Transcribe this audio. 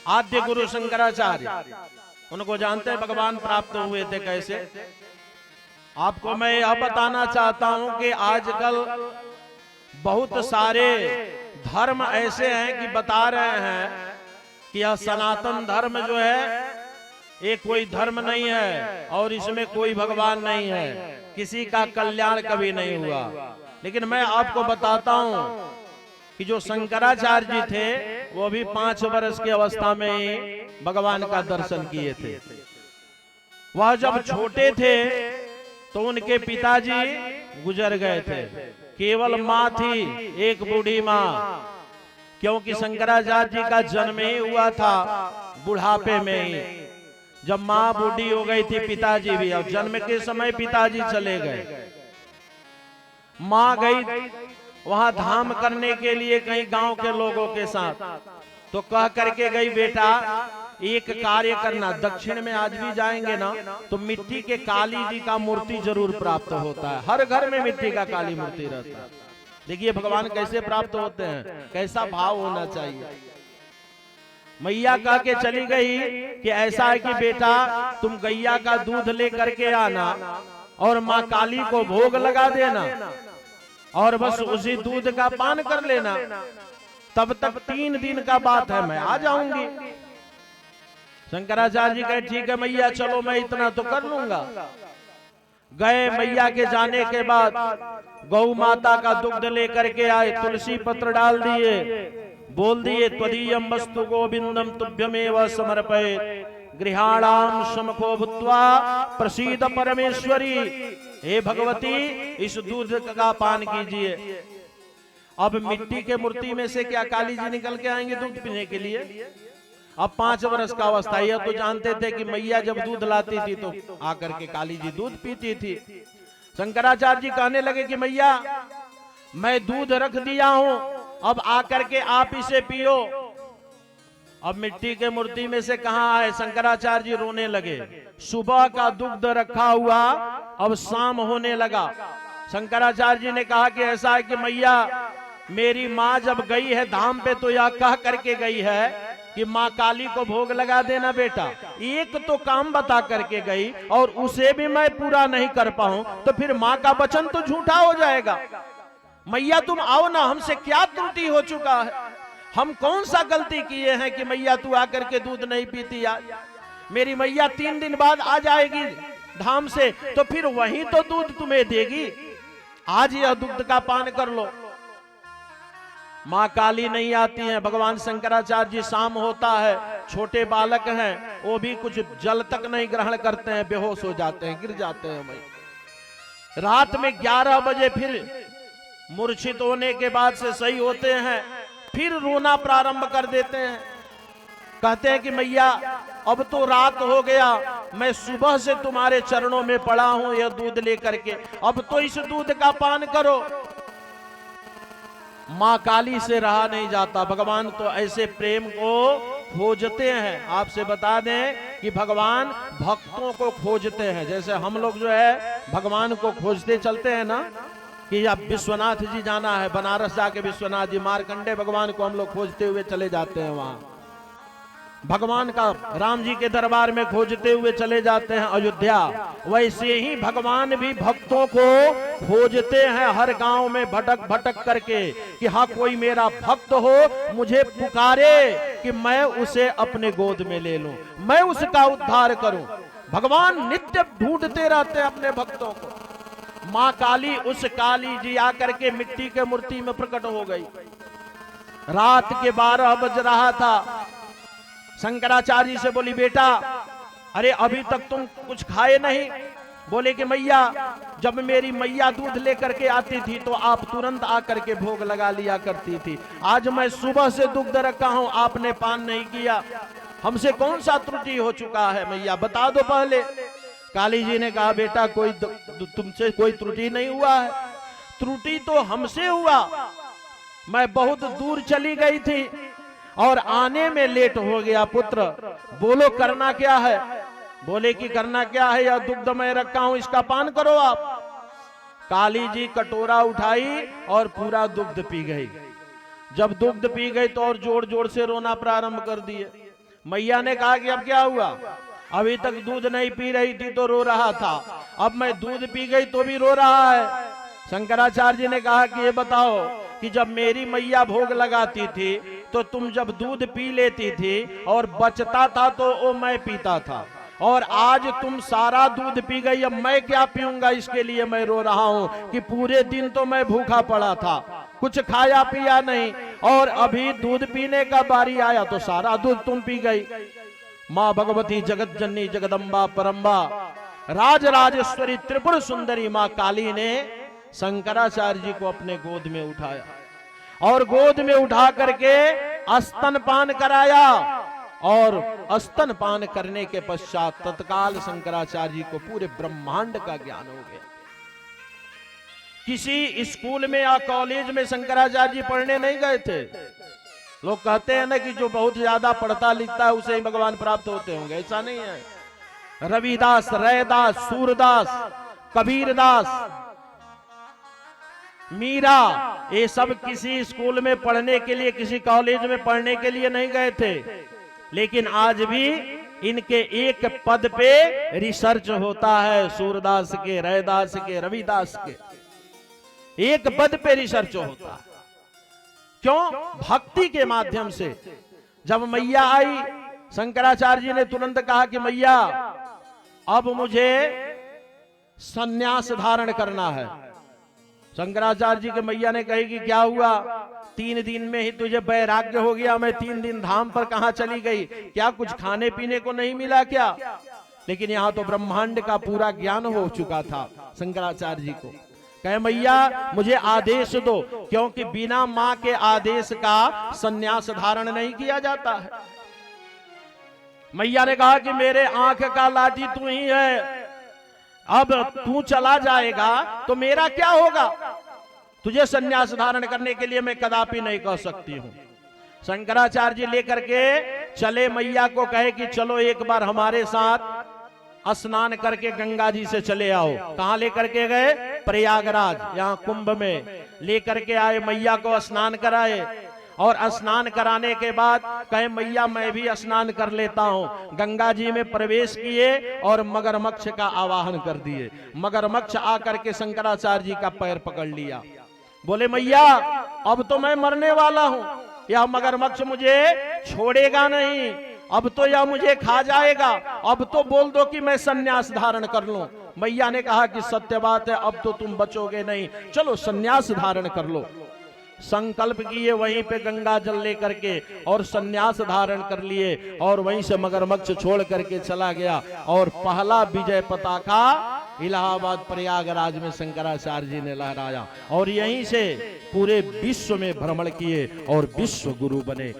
आद्य गुरु शंकराचार्य, उनको जानते हैं भगवान प्राप्त हुए थे कैसे। आपको मैं यह बताना चाहता हूं कि आजकल बहुत सारे धर्म ऐसे हैं कि बता रहे हैं कि यह सनातन धर्म जो है ये कोई धर्म नहीं है और इसमें कोई भगवान नहीं है, किसी का कल्याण कभी नहीं हुआ। लेकिन मैं आपको बताता हूं कि जो शंकराचार्य जी थे वो भी 5 वर्ष की अवस्था में ही भगवान का दर्शन किए थे। वह जब छोटे थे तो उनके पिताजी गुजर गए थे, केवल माँ थी, एक बूढ़ी माँ, क्योंकि शंकराचार्य जी का जन्म ही हुआ था बुढ़ापे में ही। जब माँ बूढ़ी हो गई थी, पिताजी भी, और जन्म के समय पिताजी चले गए। माँ गई वहां धाम करने के लिए कहीं गांव के लोगों के साथ, तो कह करके गई बेटा एक कार्य करना, दक्षिण में आज भी जाएंगे ना तो मिट्टी के काली जी का मूर्ति जरूर प्राप्त होता है, हर घर में मिट्टी का काली मूर्ति रहता है। देखिए भगवान कैसे प्राप्त होते हैं, कैसा भाव होना चाहिए। मैया कह के चली गई कि ऐसा है कि बेटा तुम गैया का दूध ले करके आना और माँ काली को भोग लगा देना और बस उसी दूध का पान कर लेना, तब तक 3 दिन का बात है, मैं आ जाऊंगी। शंकराचार्य जी कहे ठीक है मैया चलो, मैं इतना तो कर लूंगा। गए, मैया के जाने के बाद गौ माता का दुग्ध लेकर के आए, तुलसी पत्र डाल दिए, बोल दिए त्वदीयं वस्तु गोविंदम तुभ्यमेव समर्पयेत् गृहाणाम शमको भूत्वा प्रसीद परमेश्वरी। हे भगवती इस दूध का पान कीजिए। अब मिट्टी के मूर्ति में से क्या काली जी निकल के आएंगे दूध पीने के लिए? अब 5 वर्ष का अवस्था, यह तो जानते थे कि मैया जब दूध लाती थी तो आकर के काली जी दूध पीती थी। शंकराचार्य जी कहने लगे कि मैया मैं दूध रख दिया हूं, अब आकर के आप इसे पियो। अब मिट्टी के मूर्ति में से कहां आए, शंकराचार्य जी रोने लगे। सुबह का दुग्ध रखा हुआ अब शाम होने लगा। शंकराचार्य जी ने कहा कि ऐसा है कि मैया मेरी माँ जब गई है धाम पे तो यह कह करके गई है कि माँ काली को भोग लगा देना बेटा। एक तो काम बता करके गई और उसे भी मैं पूरा नहीं कर पाऊं तो फिर माँ का वचन तो झूठा हो जाएगा। मैया तुम आओ ना, हमसे क्या त्रुटि हो चुका है, हम कौन सा गलती किए हैं कि मैया तू आकर के दूध नहीं पीती। आज मेरी मैया 3 दिन बाद आ जाएगी धाम से, तो फिर वही तो दूध तुम्हें देगी, आज यह दूध का पान कर लो। माँ काली नहीं आती हैं। भगवान शंकराचार्य जी शाम होता है, छोटे बालक हैं, वो भी कुछ जल तक नहीं ग्रहण करते हैं, बेहोश हो जाते हैं, गिर जाते हैं। भाई रात में 11 बजे फिर मूर्छित होने के बाद से सही होते हैं, फिर रोना प्रारंभ कर देते हैं। कहते हैं कि मैया अब तो रात हो गया, मैं सुबह से तुम्हारे चरणों में पड़ा हूं यह दूध लेकर के, अब तो इस दूध का पान करो। माँ काली से रहा नहीं जाता। भगवान तो ऐसे प्रेम को खोजते हैं। आपसे बता दें कि भगवान भक्तों को खोजते हैं। जैसे हम लोग जो है भगवान को खोजते चलते हैं ना, कि अब विश्वनाथ जी जाना है, बनारस जाके विश्वनाथ जी, मार्कंडे भगवान को हम लोग खोजते हुए चले जाते हैं वहां। भगवान का राम जी के दरबार में खोजते हुए चले जाते हैं अयोध्या। वैसे ही भगवान भी भक्तों को खोजते हैं हर गांव में भटक भटक करके, कि हाँ कोई मेरा भक्त हो, मुझे पुकारे कि मैं उसे अपने गोद में ले लूं, मैं उसका उद्धार करूं। भगवान नित्य ढूंढते रहते हैं अपने भक्तों को। माँ काली, उस काली जी आकर के मिट्टी के मूर्ति में प्रकट हो गई। रात के 12 बज रहा था। शंकराचार्य जी से बोली बेटा अरे अभी तक तुम कुछ खाए नहीं? बोले कि मैया जब मेरी मैया दूध लेकर के आती थी तो आप तुरंत आकर के भोग लगा लिया करती थी, आज मैं सुबह से दुग्ध रखा हूं, आपने पान नहीं किया, हमसे कौन सा त्रुटि हो चुका है मैया बता दो पहले। काली जी ने कहा बेटा कोई तुमसे कोई त्रुटि नहीं हुआ है, त्रुटि तो हमसे हुआ। मैं बहुत दूर चली गई थी और आने में लेट हो गया पुत्र, बोलो करना क्या है? बोले कि करना क्या है, यह दुग्ध मैं रखा हूं, इसका पान करो आप। काली जी कटोरा उठाई और पूरा दुग्ध पी गई। जब दुग्ध पी गई तो और जोर जोर से रोना प्रारंभ कर दिए। मैया ने कहा कि अब क्या हुआ, अभी तक दूध नहीं पी रही थी तो रो रहा था, अब मैं दूध पी गई तो भी रो रहा है। शंकराचार्य जी ने कहा कि ये बताओ कि जब मेरी मैया भोग लगाती थी तो तुम जब दूध पी लेती थी और बचता था तो वो मैं पीता था, और आज तुम सारा दूध पी गई, अब मैं क्या पीऊंगा, इसके लिए मैं रो रहा हूं कि पूरे दिन तो मैं भूखा पड़ा था, कुछ खाया पिया नहीं, और अभी दूध पीने का बारी आया तो सारा दूध तुम पी गई। माँ भगवती जगत जननी जगदम्बा परम्बा राज राजेश्वरी त्रिपुर सुंदरी माँ काली ने शंकराचार्य जी को अपने गोद में उठाया और गोद में उठा करके स्तनपान कराया, और स्तनपान करने के पश्चात तत्काल शंकराचार्य जी को पूरे ब्रह्मांड का ज्ञान हो गया। किसी स्कूल में या कॉलेज में शंकराचार्य जी पढ़ने नहीं गए थे। लोग कहते हैं ना कि जो बहुत ज्यादा पढ़ता लिखता है उसे ही भगवान प्राप्त होते होंगे, ऐसा नहीं है। रविदास, रैदास, सूरदास, कबीरदास, मीरा, ये सब किसी स्कूल में पढ़ने के लिए, किसी कॉलेज में पढ़ने के लिए नहीं गए थे, लेकिन आज भी इनके एक पद पे रिसर्च होता है। सूरदास के, रैदास के, रविदास के एक पद पे रिसर्च होता है। क्यों? भक्ति के माध्यम से। जब मैया आई, शंकराचार्य जी ने तुरंत कहा कि मैया अब मुझे सन्यास धारण करना है। शंकराचार्य जी के मैया ने कही कि क्या हुआ, 3 दिन में ही तुझे वैराग्य हो गया, मैं 3 दिन धाम पर कहां चली गई, क्या कुछ खाने पीने को नहीं मिला क्या? लेकिन यहाँ तो ब्रह्मांड का पूरा ज्ञान हो चुका था शंकराचार्य जी को। कहे मैया मुझे आदेश दो, क्योंकि बिना माँ के आदेश का सन्यास धारण नहीं किया जाता है। मैया ने कहा कि मेरे आंख का लाठी तू ही है, अब तू चला जाएगा तो मेरा क्या होगा, तुझे सन्यास धारण करने के लिए मैं कदापि नहीं कह सकती हूं। शंकराचार्य जी लेकर के चले, मैया को कहे कि चलो एक बार हमारे साथ स्नान करके गंगा जी से चले आओ। कहां लेकर के गए? प्रयागराज, यहाँ कुंभ में लेकर के आए, मैया को स्नान कराए, और स्नान कराने के बाद कहे मैया मैं भी स्नान कर लेता हूं। गंगा जी में प्रवेश किए और मगरमच्छ का आवाहन कर दिए। मगरमच्छ आकर के शंकराचार्य जी का पैर पकड़ लिया, बोले मैया अब तो मैं मरने वाला हूं, यह मगरमच्छ मुझे छोड़ेगा नहीं, अब तो यह मुझे खा जाएगा, अब तो बोल दो कि मैं सन्यास धारण कर लूं। मैया ने कहा कि सत्य बात है, अब तो तुम बचोगे नहीं, चलो सन्यास धारण कर लो। संकल्प किए वहीं पे गंगा जल लेकर के और सन्यास धारण कर लिए, और वहीं से मगरमच्छ छोड़ करके चला गया। और पहला विजय पताका इलाहाबाद प्रयागराज में शंकराचार्य जी ने लहराया, और यहीं से पूरे विश्व में भ्रमण किए और विश्व गुरु बने।